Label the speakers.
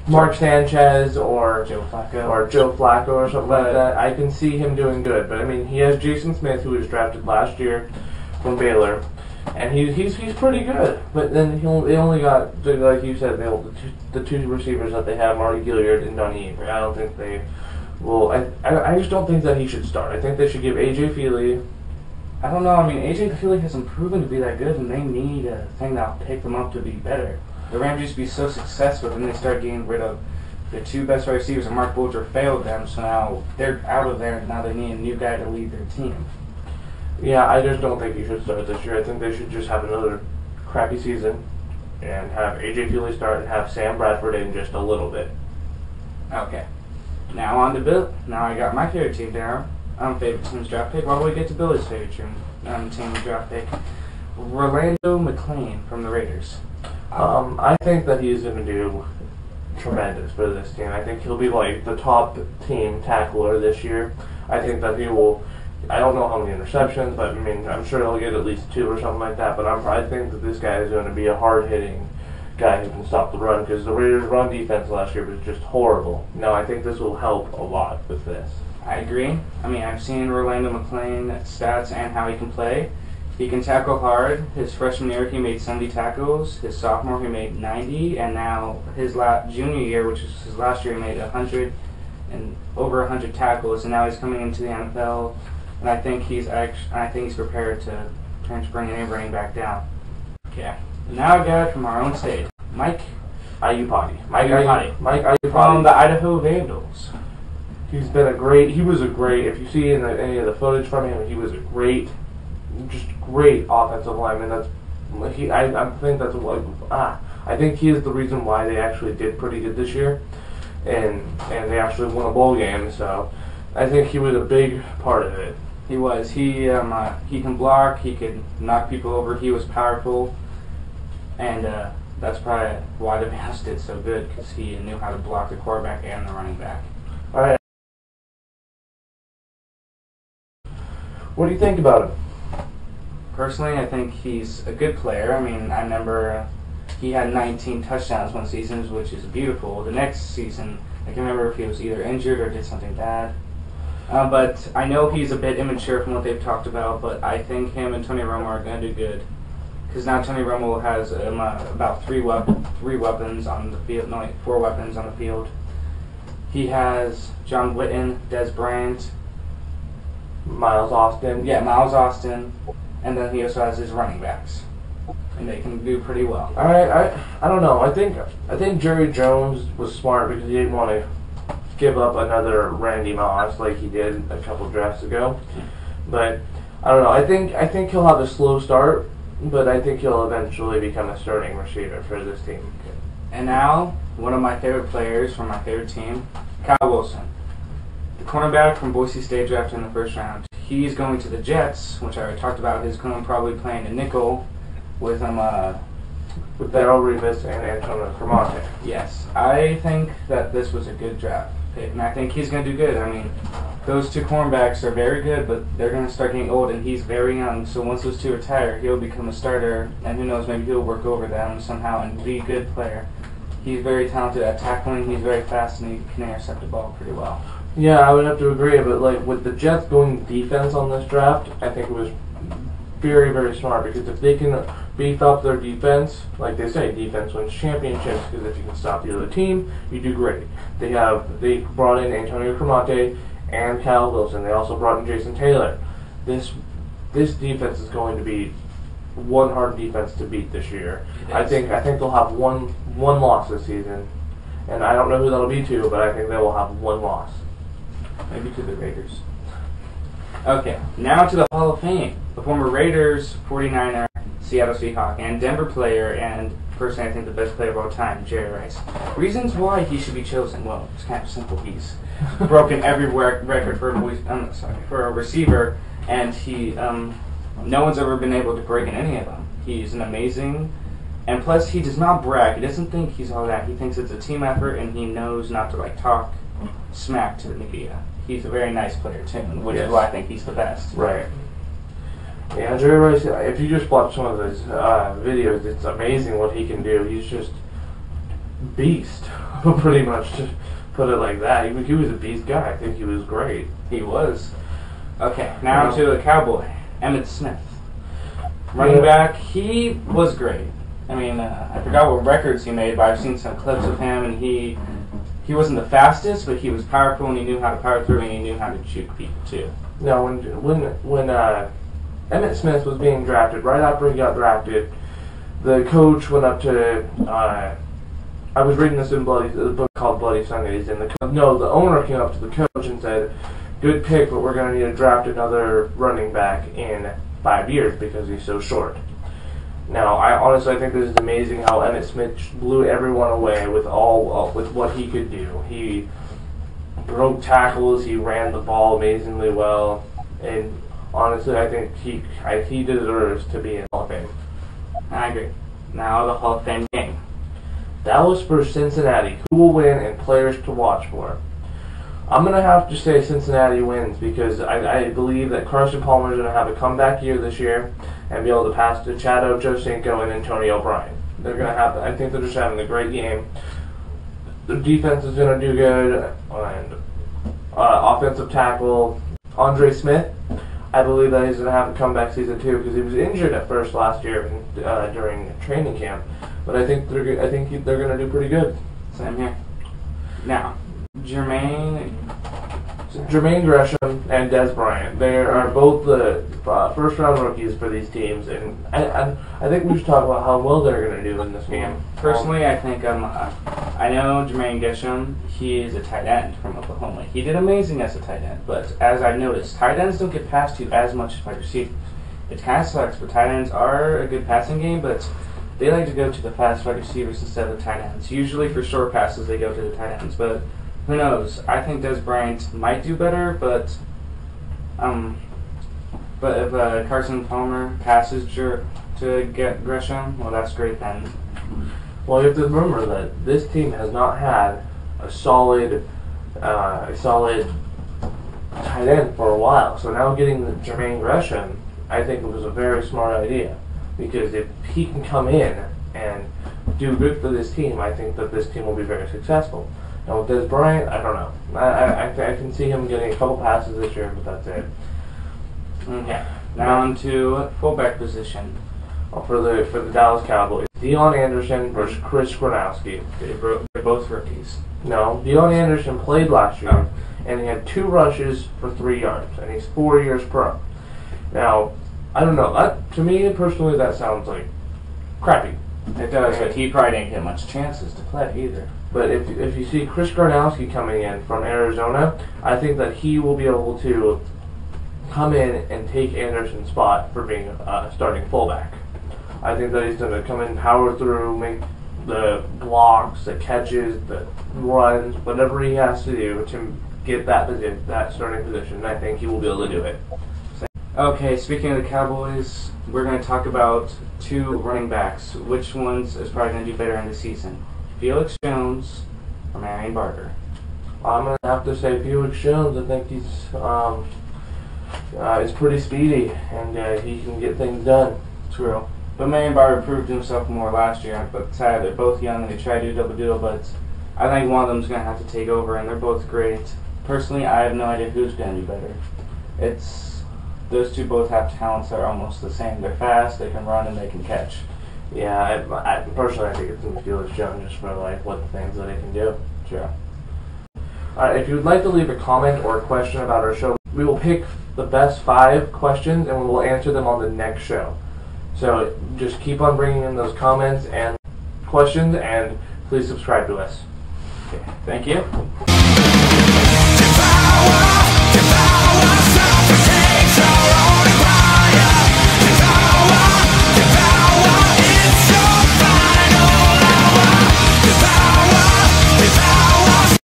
Speaker 1: Mark Sanchez or
Speaker 2: Joe
Speaker 1: Flacco or something like that. I can see him doing good. But I mean, he has Jason Smith, who was drafted last year from Baylor, and he's pretty good. But then they only got, like you said, the two receivers that they have, Marty Gilliard and Donnie Avery. I don't think they will. I just don't think that he should start. I think they should give AJ Feely.
Speaker 2: I don't know. I mean, AJ Feely hasn't proven to be that good, and they need a thing that'll take them up to be better. The Rams used to be so successful, then they started getting rid of their two best wide receivers, and Mark Bulger failed them, so now they're out of there, and now they need a new guy to lead their team.
Speaker 1: Yeah, I just don't think he should start this year. I think they should just have another crappy season and have AJ Feely start and have Sam Bradford in just a little bit.
Speaker 2: Okay. Now on to Bill. Now I got my favorite team down. Favorite team's draft pick. All the way get to Billy's favorite team's draft pick. Rolando McClain from the Raiders.
Speaker 1: I think that he's going to do tremendous for this team. I think he'll be like the top team tackler this year. I think that he will. I don't know how many interceptions, but I mean, I'm sure he'll get at least 2 or something like that. But I think that this guy is going to be a hard-hitting guy who can stop the run, because the Raiders' run defense last year was just horrible. No, I think this will help a lot with this.
Speaker 2: I agree. I mean, I've seen Rolando McClain stats and how he can play. He can tackle hard. His freshman year, he made 70 tackles. His sophomore, he made 90. And now his junior year, which was his last year, he made 100 and over 100 tackles. And now he's coming into the NFL, and I think he's prepared to bring any running back down. Okay. Now a guy from our own state, Mike
Speaker 1: Iupati.
Speaker 2: Mike Iupati from the Idaho Vandals.
Speaker 1: He was a great, if you see any of the footage from him, he was a great offensive lineman. I think he is the reason why they actually did pretty good this year, and they actually won a bowl game. So I think he was a big part of it.
Speaker 2: He was. He can block. He could knock people over. He was powerful, and that's probably why the Vandals did so good, because he knew how to block the quarterback and the running back.
Speaker 1: All right. What do you think about him?
Speaker 2: Personally, I think he's a good player. I mean, I remember he had 19 touchdowns one season, which is beautiful. The next season, I can remember if he was either injured or did something bad. But I know he's a bit immature from what they've talked about, but I think him and Tony Romo are going to do good. Because now Tony Romo has about 3 weapons on the field, no, 4 weapons on the field. He has John Witten, Des Bryant,
Speaker 1: Miles Austin.
Speaker 2: Yeah, Miles Austin. And then he also has his running backs, and they can do pretty well.
Speaker 1: All right, I don't know. I think Jerry Jones was smart because he didn't want to give up another Randy Moss like he did a couple drafts ago. But I don't know. I think he'll have a slow start, but I think he'll eventually become a starting receiver for this team.
Speaker 2: And now, one of my favorite players from my favorite team, Kyle Wilson, the cornerback from Boise State, drafted in the first round. He's going to the Jets, which I already talked about. He's going to probably playing a nickel with Darrell
Speaker 1: Revis and Antonio Cromartie.
Speaker 2: Yes, I think that this was a good draft pick, and I think he's going to do good. I mean, those 2 cornerbacks are very good, but they're going to start getting old, and he's very young. So once those 2 retire, he'll become a starter, and who knows, maybe he'll work over them somehow and be a good player. He's very talented at tackling. He's very fast, and he can intercept the ball pretty well.
Speaker 1: Yeah, I would have to agree, but like with the Jets going defense on this draft, I think it was very, very smart, because if they can beef up their defense, like they say, defense wins championships, because if you can stop the other team, you do great. They brought in Antonio Cromartie and Kyle Wilson. They also brought in Jason Taylor. This defense is going to be one hard defense to beat this year. I think they'll have one loss this season, and I don't know who that'll be to, but I think they will have 1 loss.
Speaker 2: Maybe to the Raiders. Okay, now to the Hall of Fame. The former Raiders, 49er, Seattle Seahawk, and Denver player, and personally I think the best player of all time, Jerry Rice. Reasons why he should be chosen. Well, it's kind of simple. He's broken every record for a receiver, and no one's ever been able to break in any of them. He's an amazing, and plus he does not brag. He doesn't think he's all that. He thinks it's a team effort, and he knows not to talk smack to the media. He's a very nice player too, which is why I think he's the best.
Speaker 1: Right. Yeah, Jerry Rice, if you just watch some of his videos, it's amazing what he can do. He's just beast. pretty much to put it like that. He was a beast guy. I think he was great.
Speaker 2: He was. Okay, now to a Cowboy, Emmitt Smith. Running back, he was great. I mean, I forgot what records he made, but I've seen some clips of him, and he wasn't the fastest, but he was powerful, and he knew how to power through, and he knew how to juke people too.
Speaker 1: No, when Emmitt Smith was being drafted, right after he got drafted, the coach went up to. I was reading this in a book called Bloody Sundays, and the owner came up to the coach and said, "Good pick, but we're going to need to draft another running back in 5 years because he's so short." Now, I honestly think this is amazing how Emmitt Smith blew everyone away with what he could do. He broke tackles, he ran the ball amazingly well, and honestly, I think he deserves to be in the Hall of Fame.
Speaker 2: I agree. Now the Hall of Fame game.
Speaker 1: Dallas versus Cincinnati. Who will win and players to watch for? I'm going to have to say Cincinnati wins because I believe that Carson Palmer is going to have a comeback year this year and be able to pass to Chad Ochocinco and Antonio Bryan. They're going to have. I think they're just having a great game. The defense is going to do good, and offensive tackle Andre Smith. I believe that he's going to have a comeback season too because he was injured at first last year during training camp. But I think they're going to do pretty good.
Speaker 2: Same here. Now, Jermaine
Speaker 1: Gresham and Des Bryant. They are both the first-round rookies for these teams, and I think we should talk about how well they're going to do in this game.
Speaker 2: Personally, I think I know Jermaine Gresham. He is a tight end from Oklahoma. He did amazing as a tight end, but as I've noticed, tight ends don't get passed to as much as wide receivers. It kind of sucks, but tight ends are a good passing game, but they like to go to the fast wide receivers instead of the tight ends. Usually for short passes, they go to the tight ends, but who knows? I think Des Bryant might do better, but if Carson Palmer passes to get Gresham, well, that's great then.
Speaker 1: Well, you have to remember that this team has not had a solid tight end for a while. So now getting the Jermaine Gresham, I think it was a very smart idea because if he can come in and do good for this team, I think that this team will be very successful. Now with Des Bryant, I don't know. I can see him getting a couple passes this year, but that's it.
Speaker 2: Okay. Now on to fullback position.
Speaker 1: For the Dallas Cowboys, Deion Anderson versus Chris Gronowski.
Speaker 2: They're both rookies.
Speaker 1: No, Deion Anderson played last year, and he had 2 rushes for 3 yards, and he's 4 years pro. Now, I don't know. To me personally, that sounds like crappy.
Speaker 2: It does, but he probably didn't get much chances to play either.
Speaker 1: But if you see Chris Gronowski coming in from Arizona, I think that he will be able to come in and take Anderson's spot for being a starting fullback. I think that he's going to come in, power through, make the blocks, the catches, the runs, whatever he has to do to get that starting position. And I think he will be able to do it.
Speaker 2: Okay, speaking of the Cowboys, we're going to talk about 2 running backs. Which ones is probably going to do better in the season? Felix Jones or Marion Barber?
Speaker 1: I'm going to have to say Felix Jones. I think he's pretty speedy, and he can get things done.
Speaker 2: True. But Marion Barber proved himself more last year. But sad, they're both young and they try to do double-doodle, but I think one of them's going to have to take over, and they're both great. Personally, I have no idea who's going to do better. Those 2 both have talents that are almost the same. They're fast, they can run, and they can catch.
Speaker 1: Yeah, I personally think it's going to be Felix Jones just for what the things that he can do.
Speaker 2: Sure.
Speaker 1: Alright, if you would like to leave a comment or a question about our show, we will pick the best 5 questions and we will answer them on the next show. So just keep on bringing in those comments and questions, and please subscribe to us.
Speaker 2: Okay, thank you.